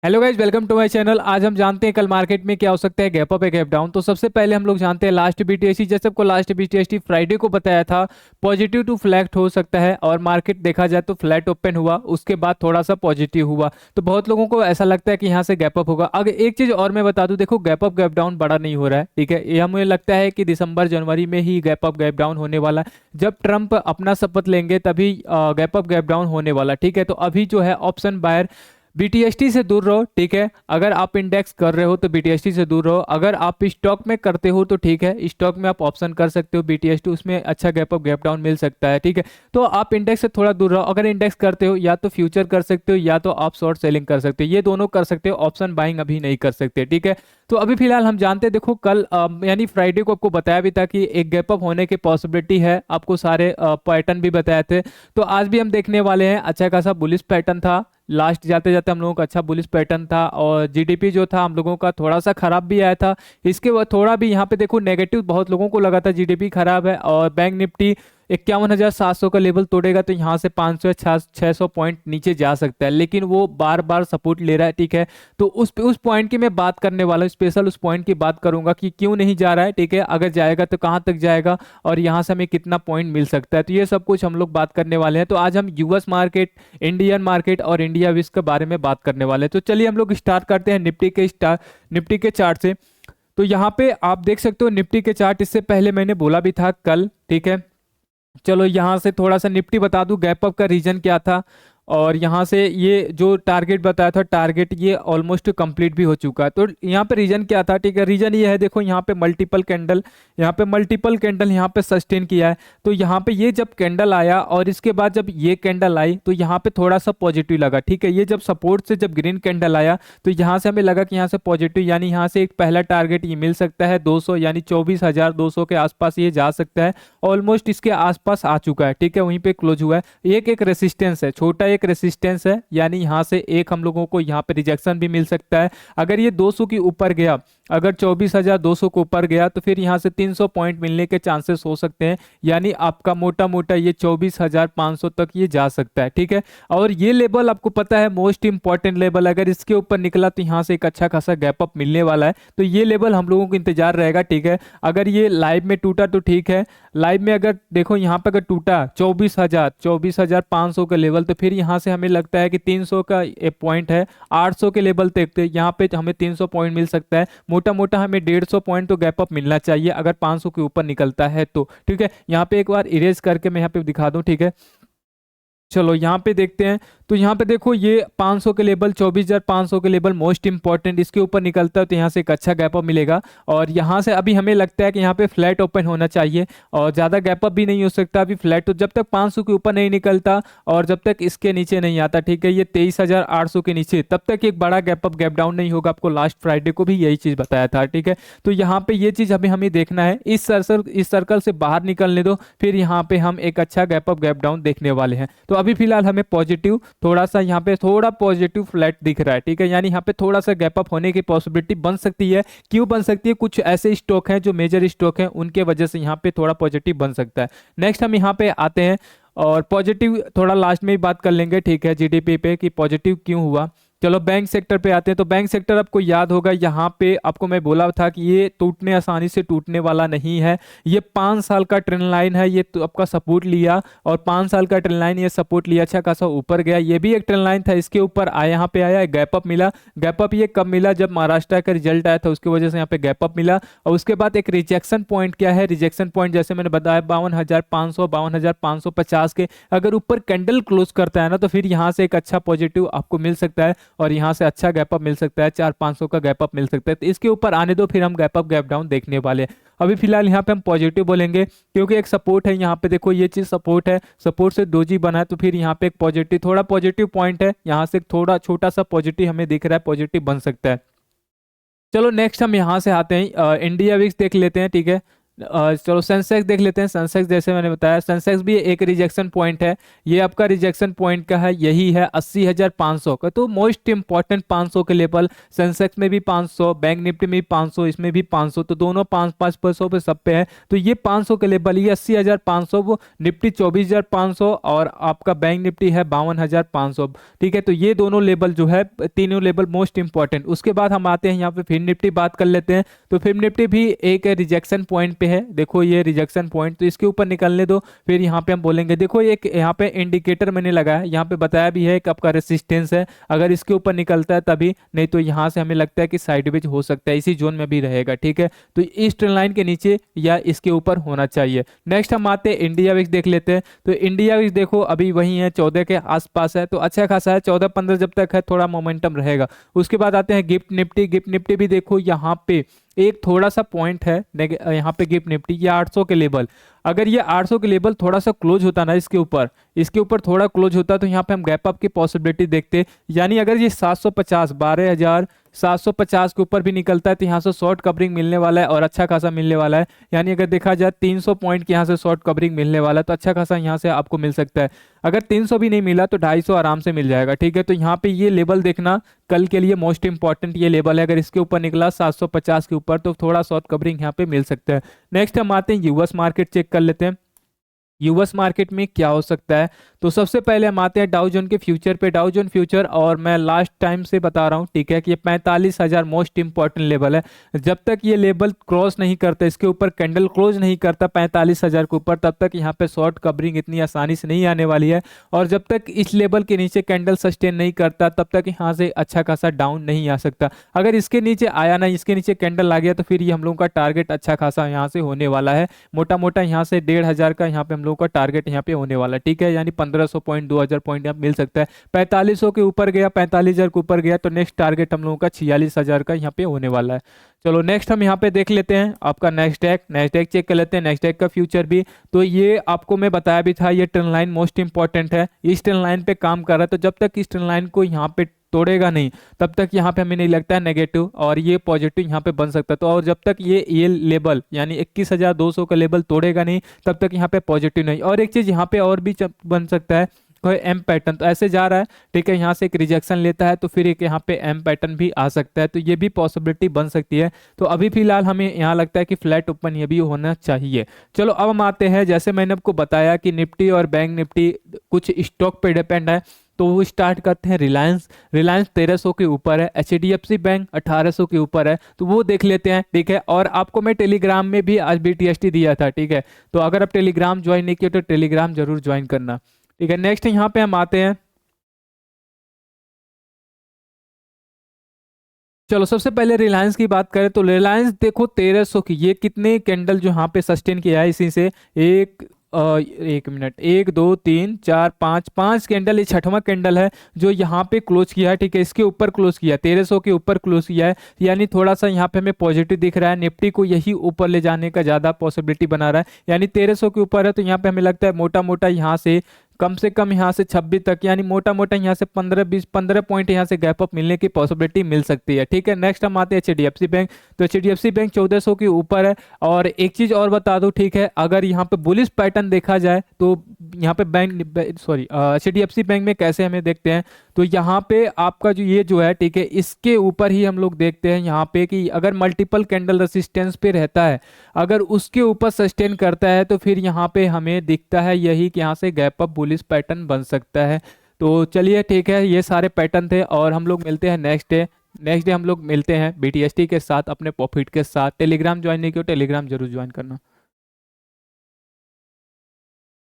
Hello guys, welcome to my channel. आज हम जानते हैं कल मार्केट में क्या हो सकता है, गैप अप है गैप डाउन। तो सबसे पहले हम लोग जानते हैं लास्ट बीटीएसटी। जैसे आपको लास्ट बीटीएसटी फ्राइडे को बताया था, पॉजिटिव टू फ्लैट हो सकता है और मार्केट देखा जाए तो फ्लैट ओपन हुआ, उसके बाद थोड़ा सा पॉजिटिव हुआ। तो बहुत लोगों को ऐसा लगता है कि यहाँ से गैप अप होगा। अगर एक चीज और मैं बता दूं, देखो गैप अप गैप डाउन बड़ा नहीं हो रहा है, ठीक है। ये हमें लगता है कि दिसंबर जनवरी में ही गैप अप गैप डाउन होने वाला है। जब ट्रंप अपना शपथ लेंगे तभी गैप अप गैप डाउन होने वाला, ठीक है। तो अभी जो है ऑप्शन बायर बीटीएसटी से दूर रहो, ठीक है। अगर आप इंडेक्स कर रहे हो तो बीटीएसटी से दूर रहो। अगर आप स्टॉक में करते हो तो ठीक है, स्टॉक में आप ऑप्शन कर सकते हो बीटीएसटी, उसमें अच्छा गैप अप गैप डाउन मिल सकता है, ठीक है। तो आप इंडेक्स से थोड़ा दूर रहो। अगर इंडेक्स करते हो या तो फ्यूचर कर सकते हो या तो आप शॉर्ट सेलिंग कर सकते हो, ये दोनों कर सकते हो। ऑप्शन बाइंग अभी नहीं कर सकते, ठीक है। तो अभी फिलहाल हम जानते हैं, देखो कल यानी फ्राइडे को आपको बताया भी था कि एक गैप अप होने की पॉसिबिलिटी है, आपको सारे पैटर्न भी बताए थे। तो आज भी हम देखने वाले हैं अच्छा खासा बुलिश पैटर्न था। लास्ट जाते जाते हम लोगों का अच्छा बुलिश पैटर्न था और जीडीपी जो था हम लोगों का थोड़ा सा खराब भी आया था। इसके बाद थोड़ा भी यहाँ पे देखो नेगेटिव बहुत लोगों को लगा था, जीडीपी खराब है। और बैंक निफ्टी 51,700 का लेवल तोड़ेगा तो यहाँ से 500 या 600 पॉइंट नीचे जा सकता है, लेकिन वो बार बार सपोर्ट ले रहा है, ठीक है। तो उस पॉइंट की मैं बात करने वाला हूँ, स्पेशल उस पॉइंट की बात करूंगा कि क्यों नहीं जा रहा है, ठीक है। अगर जाएगा तो कहाँ तक जाएगा और यहाँ से हमें कितना पॉइंट मिल सकता है, तो ये सब कुछ हम लोग बात करने वाले हैं। तो आज हम यूएस मार्केट, इंडियन मार्केट और इंडिया विश्व के बारे में बात करने वाले हैं। तो चलिए हम लोग स्टार्ट करते हैं निफ्टी के चार्ट से। तो यहाँ पे आप देख सकते हो निफ्टी के चार्ट, इससे पहले मैंने बोला भी था कल, ठीक है। चलो यहाँ से थोड़ा सा निफ्टी बता दूं, गैप अप का रीजन क्या था। और यहाँ से ये जो टारगेट बताया था, टारगेट ये ऑलमोस्ट कंप्लीट भी हो चुका है। तो यहाँ पे रीजन क्या था, ठीक है। रीजन ये है, देखो यहाँ पे मल्टीपल कैंडल, यहाँ पे सस्टेन किया है। तो यहाँ पे ये जब कैंडल आया और इसके बाद जब ये कैंडल आई तो यहाँ पे थोड़ा सा पॉजिटिव लगा, ठीक है। ये जब सपोर्ट से जब ग्रीन कैंडल आया तो यहाँ से हमें लगा कि यहाँ से पॉजिटिव, यानी यहाँ से एक पहला टारगेट ये मिल सकता है 200, यानी 24,200 के आसपास ये जा सकता है। ऑलमोस्ट इसके आसपास आ चुका है, ठीक है। वहीं पे क्लोज हुआ है। एक रेसिस्टेंस है, छोटा एक रेसिस्टेंस है, यानी यहाँ से एक हम लोगों को यहाँ पे रिजेक्शन भी मिल सकता है। अगर ये 200 के ऊपर गया, अगर 24,200 के ऊपर गया तो फिर यहाँ से 300 पॉइंट मिलने के चांसेस हो सकते हैं, यानी आपका मोटा मोटा ये 24,500 तक ये जा सकता है, ठीक है। और ये लेवल आपको पता है मोस्ट इंपॉर्टेंट लेवल, अगर इसके ऊपर निकला तो यहाँ से एक अच्छा खासा गैप अप मिलने वाला है। तो ये लेवल हम लोगों को इंतजार रहेगा, ठीक है। अगर ये लाइव में टूटा तो ठीक है। लाइव में अगर देखो यहाँ पे अगर टूटा 24,500 का लेवल, तो फिर यहाँ से हमें लगता है कि 300 का पॉइंट है, 800 के लेवल तक यहाँ पे हमें 300 पॉइंट मिल सकता है। मोटा मोटा हमें 150 पॉइंट तो गैप अप मिलना चाहिए अगर 500 के ऊपर निकलता है तो, ठीक है। यहाँ पे एक बार इरेज करके मैं यहाँ पे दिखा दूं, ठीक है। चलो यहाँ पे देखते हैं। तो यहाँ पे देखो ये 500 के लेवल, 24,500 के लेवल मोस्ट इंपॉर्टेंट, इसके ऊपर निकलता है तो यहाँ से एक अच्छा गैप अप मिलेगा। और यहाँ से अभी हमें लगता है कि यहाँ पे फ्लैट ओपन होना चाहिए और ज़्यादा गैप अप भी नहीं हो सकता अभी फ्लैट। तो जब तक 500 के ऊपर नहीं निकलता और जब तक इसके नीचे नहीं आता, ठीक है, ये 23,800 के नीचे, तब तक एक बड़ा गैप अप गैप डाउन नहीं होगा। आपको लास्ट फ्राइडे को भी यही चीज़ बताया था, ठीक है। तो यहाँ पे ये चीज़ अभी हमें देखना है, इस सर्कल से बाहर निकलने दो, फिर यहाँ पे हम एक अच्छा गैप अप गैप डाउन देखने वाले हैं। तो अभी फिलहाल हमें पॉजिटिव थोड़ा सा यहाँ पे थोड़ा पॉजिटिव फ्लैट दिख रहा है, ठीक है। यानी यहाँ पे थोड़ा सा गैप अप होने की पॉसिबिलिटी बन सकती है। क्यों बन सकती है, कुछ ऐसे स्टॉक हैं जो मेजर स्टॉक हैं, उनके वजह से यहाँ पे थोड़ा पॉजिटिव बन सकता है। नेक्स्ट हम यहाँ पे आते हैं और पॉजिटिव थोड़ा लास्ट में ही बात कर लेंगे, ठीक है, जीडीपी पे कि पॉजिटिव क्यों हुआ। चलो बैंक सेक्टर पे आते हैं। तो बैंक सेक्टर आपको याद होगा, यहाँ पे आपको मैं बोला था कि ये टूटने आसानी से टूटने वाला नहीं है। ये 5 साल का ट्रेंड लाइन है, ये तो आपका सपोर्ट लिया और 5 साल का ट्रेंड लाइन ये सपोर्ट लिया, अच्छा खासा ऊपर गया। ये भी एक ट्रेंड लाइन था, इसके ऊपर आया, यहाँ पे आया, गैप अप मिला। गैप अप ये कब मिला, जब महाराष्ट्र का रिजल्ट आया था, उसकी वजह से यहाँ पे गैप अप मिला। और उसके बाद एक रिजेक्शन पॉइंट क्या है, रिजेक्शन पॉइंट जैसे मैंने बताया 52,500 52,550 के अगर ऊपर कैंडल क्लोज करता है ना, तो फिर यहाँ से एक अच्छा पॉजिटिव आपको मिल सकता है और यहाँ से अच्छा गैप अप मिल सकता है, 400-500 का गैप अप मिल सकता है। तो इसके ऊपर आने दो, फिर हम गैप अप गैप डाउन देखने वाले हैं। अभी फिलहाल यहाँ पे हम पॉजिटिव बोलेंगे क्योंकि एक सपोर्ट है, यहाँ पे देखो ये चीज सपोर्ट है, सपोर्ट से डोजी बना है, तो फिर यहाँ पे एक पॉजिटिव, थोड़ा पॉजिटिव पॉइंट है, यहाँ से थोड़ा छोटा सा पॉजिटिव हमें दिख रहा है, पॉजिटिव बन सकता है। चलो नेक्स्ट हम यहाँ से आते हैं, इंडिया विक्स देख लेते हैं, ठीक है। चलो सेंसेक्स देख लेते हैं। सेंसेक्स जैसे मैंने बताया, सेंसेक्स भी एक रिजेक्शन पॉइंट है। ये आपका रिजेक्शन पॉइंट का है, यही है 80,500 का। तो मोस्ट इंपॉर्टेंट 500 के लेवल, सेंसेक्स में भी 500, बैंक निफ्टी में भी 500, इसमें भी 500, तो दोनों 5-5% पे सब पे है। तो ये 500 के लेवल, ये 80,500, वो निफ्टी 24,500 और आपका बैंक निफ्टी है 52,500। ठीक है, तो ये दोनों लेवल जो है, तीनों लेवल मोस्ट इंपॉर्टेंट। उसके बाद हम आते हैं यहाँ पे फिर निफ्टी बात कर लेते हैं। तो फिर निफ्टी भी एक रिजेक्शन पॉइंट पे है, देखो ये रिजेक्शन पॉइंट, तो इसके ऊपर निकलने दो, फिर यहाँ पे हम बोलेंगे। देखो एक यहाँ पे इंडिकेटर मैंने लगाया, यहाँ पे बताया भी है कि आपका रेसिस्टेंस है, अगर इसके ऊपर निकलता है तभी, नहीं तो यहाँ से हमें लगता है कि साइडवेज हो सकता है, इसी जोन में भी रहेगा। ठीक है, तो इस ट्रेंड लाइन के नीचे या इसके ऊपर होना चाहिए। नेक्स्ट हम आते हैं इंडिया विक्स देख लेते हैं। तो इंडिया विक्स देखो अभी वही है, 14 के आसपास है, तो अच्छा खासा है। 14-15 जब तक है थोड़ा मोमेंटम रहेगा। उसके बाद आते हैं गिफ्ट निफ्टी। गिफ्ट निफ्टी भी देखो यहाँ पे एक थोड़ा सा पॉइंट है यहाँ पे गिफ्ट निफ्टी, ये 800 के लेवल, अगर ये 800 के लेवल थोड़ा सा क्लोज होता ना, इसके ऊपर थोड़ा क्लोज होता, तो यहाँ पे हम गैप अप की पॉसिबिलिटी देखते। यानी अगर ये 750, 12,750 के ऊपर भी निकलता है, तो यहाँ से शॉर्ट कवरिंग मिलने वाला है और अच्छा खासा मिलने वाला है। यानी अगर देखा जाए 300 पॉइंट के यहाँ से शॉर्ट कवरिंग मिलने वाला है, तो अच्छा खासा यहाँ से आपको मिल सकता है। अगर 300 भी नहीं मिला तो 250 आराम से मिल जाएगा। ठीक है, तो यहाँ पे ये लेवल देखना कल के लिए मोस्ट इंपॉर्टेंट ये लेवल है। अगर इसके ऊपर निकला 750 के ऊपर, तो थोड़ा शॉर्ट कवरिंग यहाँ पे मिल सकता है। नेक्स्ट हम आते हैं यूएस मार्केट चेक कर लेते हैं। यूएस मार्केट में क्या हो सकता है, तो सबसे पहले हम आते हैं डाउ जोन के फ्यूचर पे। डाउ जोन फ्यूचर, और मैं लास्ट टाइम से बता रहा हूँ, ठीक है, कि ये 45,000 मोस्ट इंपॉर्टेंट लेवल है। जब तक ये लेवल क्रॉस नहीं करता, इसके ऊपर कैंडल क्लोज नहीं करता 45,000 के ऊपर, तब तक यहाँ पे शॉर्ट कवरिंग इतनी आसानी से नहीं आने वाली है। और जब तक इस लेवल के नीचे कैंडल सस्टेन नहीं करता, तब तक यहाँ से अच्छा खासा डाउन नहीं आ सकता। अगर इसके नीचे आया ना, इसके नीचे कैंडल आ गया, तो फिर ये हम लोगों का टारगेट अच्छा खासा यहाँ से होने वाला है। मोटा मोटा यहाँ से 1,500 का यहाँ पे हम लोगों का टारगेट यहाँ पे होने वाला है। ठीक है, यानी 1,500 पॉइंट, 2,000 पॉइंट यहाँ मिल सकता है। 4500 के ऊपर गया, 45,000 के ऊपर गया, तो नेक्स्ट टारगेट हम लोगों का 46,000 का यहाँ पे होने वाला है। चलो नेक्स्ट हम यहाँ पे देख लेते हैं आपका नेक्स्ट चेक कर लेते हैं। नेक्स्ट का फ्यूचर भी, तो ये आपको मैं बताया भी था, ये ट्रेंड लाइन मोस्ट इंपॉर्टेंट है। इस ट्रेंड लाइन पे काम कर रहा है, तो जब तक इस ट्रेंड लाइन को यहाँ पे तोड़ेगा नहीं, तब तक यहाँ पे हमें नहीं लगता है नेगेटिव, और ये पॉजिटिव यहाँ पे बन सकता है। तो और जब तक ये लेवल यानी 21,200 का लेवल तोड़ेगा नहीं, तब तक यहाँ पे पॉजिटिव नहीं। और एक चीज यहाँ पे और भी बन सकता है, कोई एम पैटर्न, तो ऐसे जा रहा है, ठीक है, यहाँ से एक रिजेक्शन लेता है, तो फिर एक यहाँ पे एम पैटर्न भी आ सकता है, तो ये भी पॉसिबिलिटी बन सकती है। तो अभी फिलहाल हमें यहाँ लगता है कि फ्लैट ओपन ये भी होना चाहिए। चलो अब हम आते हैं, जैसे मैंने आपको बताया कि निफ्टी और बैंक निफ्टी कुछ स्टॉक पे डिपेंड है, तो वो स्टार्ट करते हैं रिलायंस। रिलायंस 1300 के ऊपर है, एचडीएफसी बैंक 1800 के ऊपर है, तो वो देख लेते हैं। ठीक है, और आपको मैं टेलीग्राम में भी आज बीटीएसटी दिया था। ठीक है, तो अगर आप टेलीग्राम ज्वाइन नहीं किए तो टेलीग्राम जरूर ज्वाइन करना। ठीक है, नेक्स्ट यहाँ पे हम आते हैं। चलो सबसे पहले रिलायंस की बात करें, तो रिलायंस देखो 1300 की, ये कितने कैंडल जो यहाँ पे सस्टेन किया है इसी से, एक मिनट, 1 2 3 4 5 कैंडल, ये छठवां कैंडल है जो यहाँ पे क्लोज किया है। ठीक है, इसके ऊपर क्लोज किया, 1300 के ऊपर क्लोज किया है, यानी थोड़ा सा यहाँ पे हमें पॉजिटिव दिख रहा है। निफ्टी को यही ऊपर ले जाने का ज्यादा पॉसिबिलिटी बना रहा है, यानी 1300 के ऊपर है, तो यहाँ पे हमें लगता है मोटा मोटा यहाँ से कम यहाँ से 26 तक, यानी मोटा मोटा यहाँ से 15 पॉइंट यहाँ से गैप अप मिलने की पॉसिबिलिटी मिल सकती है। ठीक है, नेक्स्ट हम आते हैं एचडीएफसी बैंक। तो एचडीएफसी बैंक 1400 के ऊपर है। और एक चीज और बता दूं, ठीक है, अगर यहाँ पे बुलिश पैटर्न देखा जाए, तो यहाँ पे एचडीएफसी बैंक में कैसे हमें देखते हैं, तो यहाँ पे आपका जो है, ठीक है, इसके ऊपर ही हम लोग देखते हैं यहाँ पे कि अगर मल्टीपल कैंडल रेसिस्टेंस पे रहता है, अगर उसके ऊपर सस्टेन करता है, तो फिर यहाँ पे हमें दिखता है यही कि यहाँ से गैप अप बुलिश पैटर्न बन सकता है। तो चलिए ठीक है, ये सारे पैटर्न थे, और हम लोग मिलते हैं नेक्स्ट डे हम लोग मिलते हैं बीटीएसटी के साथ, अपने प्रॉफिट के साथ। टेलीग्राम ज्वाइन नहीं किया, टेलीग्राम जरूर ज्वाइन करना।